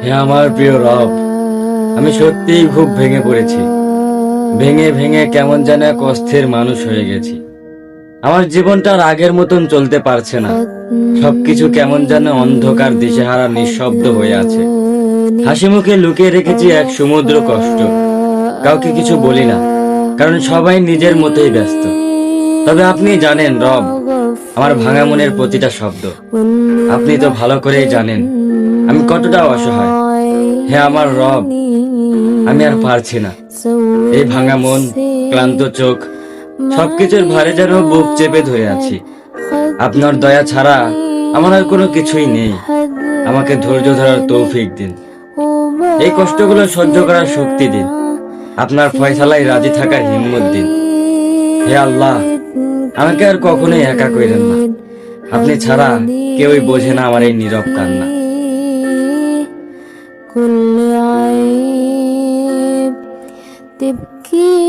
হে আমার প্রিয় রব, আমি সত্যিই খুব ভেঙে পড়েছি। ভেঙে ভেঙে কেমন যেন এক অস্থির মানুষ হয়ে গেছি। আমার জীবনটা আর আগের মতন চলতে পারছে না। সবকিছু কেমন যেন অন্ধকার, দিশেহারা, নিঃশব্দ হয়ে আছে। হাসি মুখে লুকিয়ে রেখেছি এক সমুদ্র কষ্ট। কাউকে কিছু বলি না, কারণ সবাই নিজের মতোই ব্যস্ত। তবে আপনি জানেন রব, আমার ভাঙা মনের প্রতিটা শব্দ। আপনি তো ভালো করেই জানেন আমি কতটা অসহায়। হে আমার রব, আমি আর পারছি না। এই ভাঙা মন, ক্লান্ত চোখ, সবকিছুর ভারে যেন বুক চেপে ধরে আছি। আপনার দয়া ছাড়া আমার আর কোনো কিছুই নেই। আমাকে ধৈর্য ধরার তৌফিক দিন। এই কষ্টগুলো সহ্য করার শক্তি দিন। আপনার ফয়সালায় রাজি থাকার হিম্মত দিন। হে আল্লাহ, আমাকে আর কখনোই একা কইরেন না। আপনি ছাড়া কেউই বোঝে না আমার এই নীরব কান্না। كل عيب تبكي